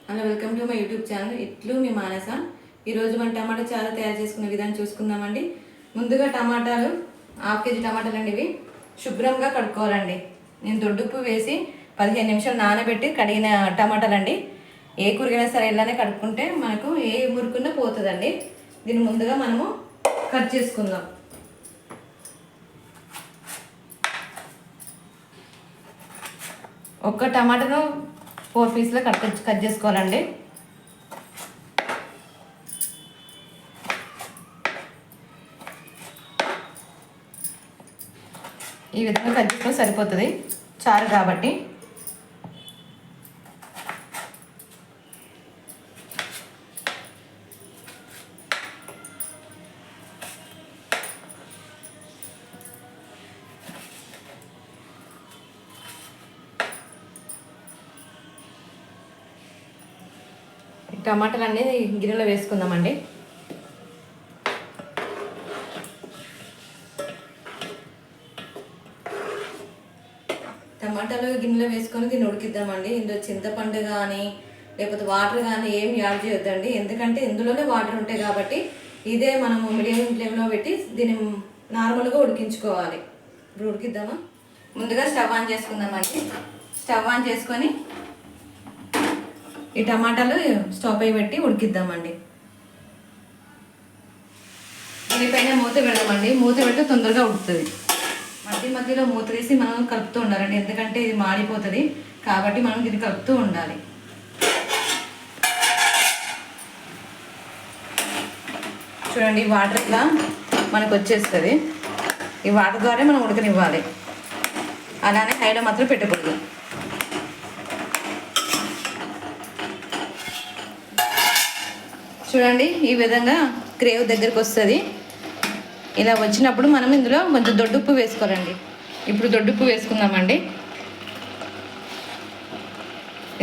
Hello, welcome to my YouTube channel. ఇట్లు మీ మానస. ఈరోజు మనం టమాటా చారు తయారు చేసుకునే విధానం చూసుకుందామండి. ముందుగా టమాటాలు 1/2 కేజీ టమాటాలు అండి. ఇవి శుభ్రంగా కడుక్కోవాలండి. నేను దొడ్డుప్పు వేసి 15 నిమిషాలు నానబెట్టి కడిగిన టమాటాలు అండి. ఏ కూరగాయనా సరే ఇలానే కడుక్కుంటే మనకు ఏ మురుకున్నా పోతుందండి. దీన్ని ముందుగా మనము కట్ చేసుకుందాం. ఒక్క టమాటాను 4 పీస్లో కట్ చేసుకోవాలండి. ఈ విధంగా కట్ చేసుకొని సరిపోతుంది చారు కాబట్టి. టమాటాలు అన్నీ గిన్నెలో వేసుకుందామండి. టమాటాలు గిన్నెలో వేసుకొని దీన్ని ఉడికిద్దామండి. ఇందులో చింతపండు కానీ లేకపోతే వాటర్ కానీ ఏం యాడ్ చేయొద్దండి. ఎందుకంటే ఇందులోనే వాటర్ ఉంటాయి కాబట్టి ఇదే మనము మీడియం ఫ్లేమ్లో పెట్టి దీన్ని నార్మల్గా ఉడికించుకోవాలి. ఇప్పుడు ఉడికిద్దామా. ముందుగా స్టవ్ ఆన్ చేసుకుందామండి. స్టవ్ ఆన్ చేసుకొని ఈ టమాటాలు స్టవ్ పై పెట్టి ఉడికిద్దామండి. దీనిపైన మూత పెడదామండి. మూత పెడితే తొందరగా ఉడుకుతుంది. మధ్య మధ్యలో మూత వేసి మనం కలుపుతూ ఉండాలండి. ఎందుకంటే ఇది మాడిపోతుంది కాబట్టి మనం దీన్ని కలుపుతూ ఉండాలి. చూడండి, వాటర్ ఇట్లా మనకు వచ్చేస్తుంది. ఈ వాటర్ ద్వారా మనం ఉడకనివ్వాలి. అలానే హైలో మాత్రం పెట్టకూడదు. చూడండి, ఈ విధంగా గ్రేవ్ దగ్గరికి వస్తుంది. ఇలా వచ్చినప్పుడు మనం ఇందులో కొంచెం దొడ్డుప్పు వేసుకోవాలండి. ఇప్పుడు దొడ్డుప్పు వేసుకుందామండి.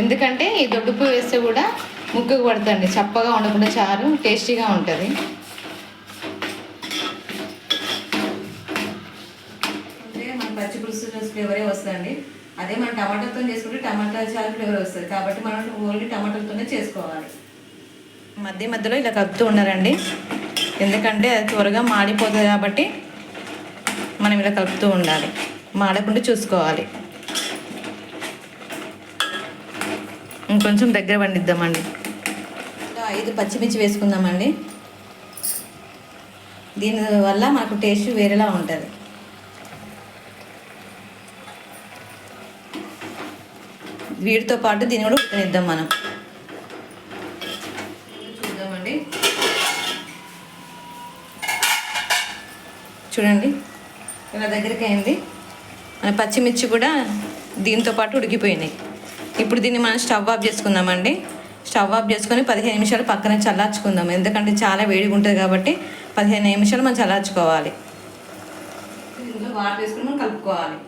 ఎందుకంటే ఈ దొడ్డుప్పు వేస్తే కూడా ముక్కకు పడుతుంది. చప్పగా ఉండకుండా చారు టేస్టీగా ఉంటుంది. అంటే మన పచ్చి పులుసు ఫ్లేవరే వస్తుందండి. అదే మనం టమాటాతో చేసుకుంటే టమాటా చారు ఫ్లేవర్ వస్తుంది. కాబట్టి మనం ఓన్లీ టమాటాలతోనే చేసుకోవాలి. మధ్య మధ్యలో ఇలా కలుపుతూ ఉండాలండి. ఎందుకంటే అది త్వరగా మాడిపోతుంది కాబట్టి మనం ఇలా కలుపుతూ ఉండాలి. మాడకుండా చూసుకోవాలి. ఇంకొంచెం దగ్గర పండిద్దామండి. 5 పచ్చిమిర్చి వేసుకుందామండి. దీనివల్ల మనకు టేస్ట్ వేరేలా ఉంటుంది. వీటితో పాటు దీన్ని కూడా ఉడకనిద్దాం మనం. చూడండి, ఇలా దగ్గరికి అయింది. మన పచ్చిమిర్చి కూడా దీంతో పాటు ఉడికిపోయినాయి. ఇప్పుడు దీన్ని మనం స్టవ్ ఆఫ్ చేసుకుందామండి. స్టవ్ ఆఫ్ చేసుకొని 15 నిమిషాలు పక్కన చల్లార్చుకుందాం. ఎందుకంటే చాలా వేడిగా ఉంటుంది కాబట్టి 15 నిమిషాలు మనం చల్లార్చుకోవాలి. ఇందులో వాటర్ వేసుకొని మనం కలుపుకోవాలి.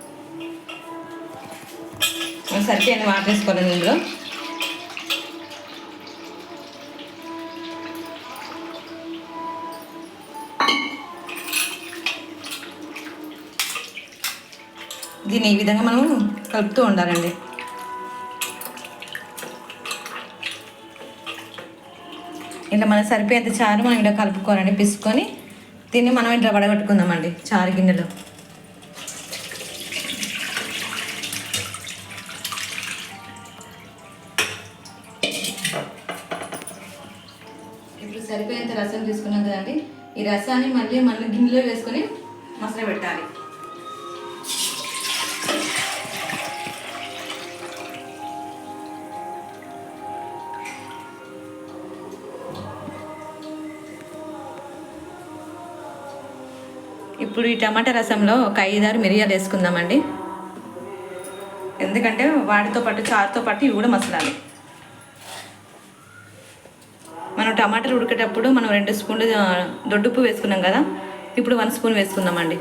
సరిపోయిన వాటర్ వేసుకోవాలి ఇందులో. దీన్ని ఈ విధంగా మనం కలుపుతూ ఉండాలండి. ఇలా మనం సరిపోయేంత చారు మనం ఇలా కలుపుకోవాలండి. పిసుకొని దీన్ని మనం ఇట్లా వడగట్టుకుందామండి చారు గిన్నెలో. ఇప్పుడు సరిపోయేంత రసం తీసుకున్నాం కదండి. ఈ రసాన్ని మళ్ళీ గిన్నెలో వేసుకొని మసల పెట్టాలి. ఇప్పుడు ఈ టమాటా రసంలో ఒక 5-6 మిరియాలు వేసుకుందామండి. ఎందుకంటే వాటితో పాటు చారుతో పాటు ఇవి కూడా మసలాలి. మనం టమాటాలు ఉడికేటప్పుడు మనం 2 స్పూన్లు దొడ్డుప్పు వేసుకున్నాం కదా. ఇప్పుడు 1 స్పూన్ వేసుకుందామండి.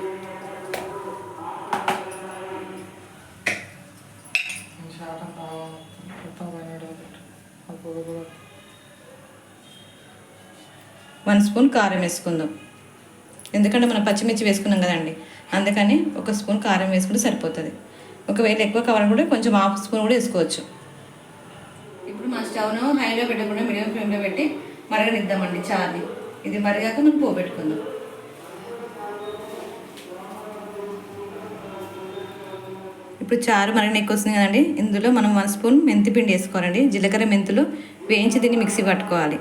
వన్ స్పూన్ కారం వేసుకుందాం. ఎందుకంటే మనం పచ్చిమిర్చి వేసుకున్నాం కదండి, అందుకని 1 స్పూన్ కారం వేసుకుంటే సరిపోతుంది. ఒకవేళ ఎక్కువ కావాలనుకుంటే కొంచెం 1/2 స్పూన్ కూడా వేసుకోవచ్చు. ఇప్పుడు మన స్టవ్ను హైలో పెట్టకుండా మీడియం ఫ్లేమ్లో పెట్టి మరగనిద్దామండి చారుని. ఇది మరిగాక మనం పోబెట్టుకుందాం. ఇప్పుడు చారు మరగనెక్కి వస్తుంది కదండి. ఇందులో మనం 1 స్పూన్ మెంతి పిండి వేసుకోవాలండి. జీలకర్ర మెంతులు వేయించి దీన్ని మిక్సీ పట్టుకోవాలి.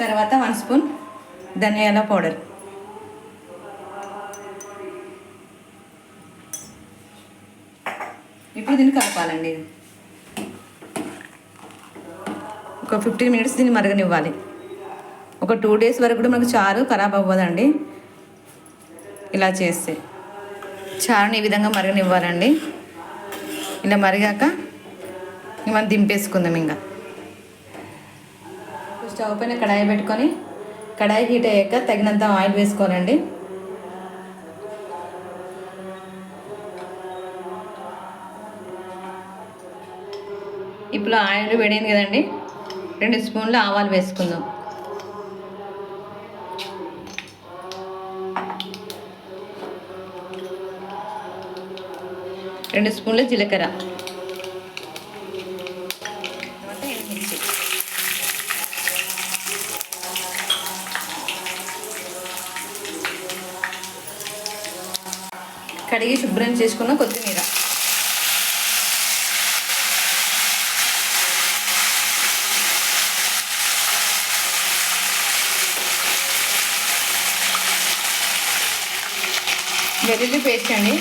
తర్వాత 1 స్పూన్ ధనియాల పౌడర్, ఇప్పుడు దీన్ని కలపాలండి. ఒక 15 మినిట్స్ దీన్ని మరగనివ్వాలి. ఒక 2 డేస్ వరకు కూడా మనకు చారు ఖరాబ్ అవ్వదండి. ఇలా చేస్తే చారుని ఈ విధంగా మరగనివ్వాలండి. ఇలా మరిగాక మనం దింపేసుకుందాం. ఇంకా స్టవ్ పైన కడాయి పెట్టుకొని కడాయి హీట్ అయ్యాక తగినంత ఆయిల్ వేసుకోవాలండి. ఇప్పుడు ఆయిల్ వేడైంది కదండి. 2 స్పూన్ల ఆవాలు వేసుకుందాం. రెండు స్పూన్ల జీలకర్ర, ఎండుమిర్చి, కడిగి శుభ్రం చేసుకున్న కొత్తిమీర, వెల్లుల్లి పేస్ట్ అండి.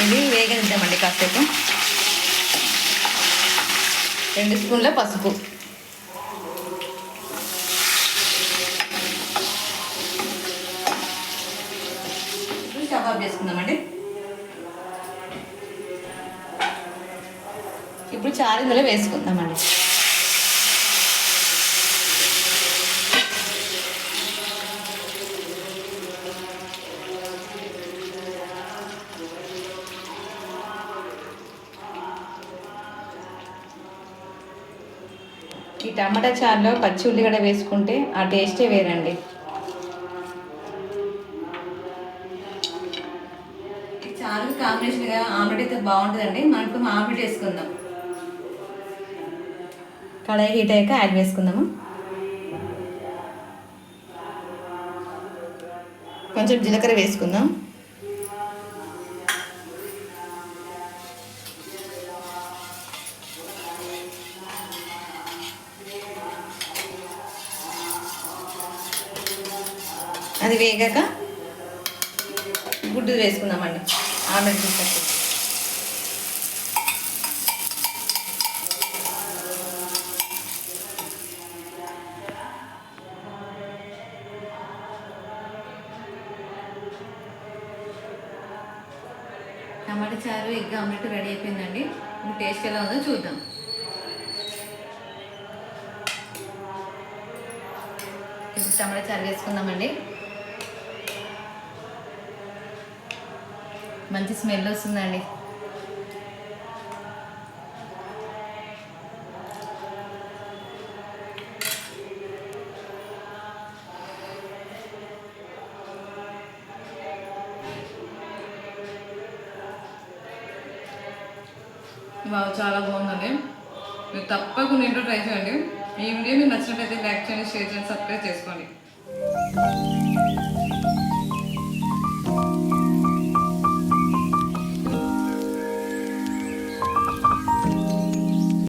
ఇది వేగనిద్దామండి కాసేపు. 2 స్పూన్ల పసుపు, స్టవ్ ఆఫ్ చేసుకుందామండి. ఇప్పుడు చారు ఇందులో వేసుకుందామండి. ఈ టమాటా చారులో పచ్చి ఉల్లిగడ్డ వేసుకుంటే ఆ టేస్టే వేరండి. ఈ చారు కాంబినేషన్గా ఆమ్లెట్ అయితే బాగుంటుందండి. మనం ఇప్పుడు ఆమ్లెట్ వేసుకుందాం. కడాయి హీట్ అయ్యాక యాడ్ వేసుకుందాము. కొంచెం జీలకర్ర వేసుకుందాం. అది వేగాక గుడ్డు వేసుకుందామండి. ఆమ్లెట్ తీసుకొచ్చి టమాటా చారు ఎగ్ ఆమ్లెట్ రెడీ అయిపోయిందండి. టేస్ట్ ఎలా ఉందో చూద్దాం. ఇప్పుడు టమాటా చారు వేసుకుందామండి. మంచి స్మెల్ వస్తుందండి. చాలా బాగుందండి. మీరు తప్పకుండా ఇంట్లో ట్రై చేయండి. ఈ వీడియో మీకు నచ్చినట్లయితే లైక్ చేయండి, షేర్ చేయండి, సబ్స్క్రైబ్ చేసుకోండి.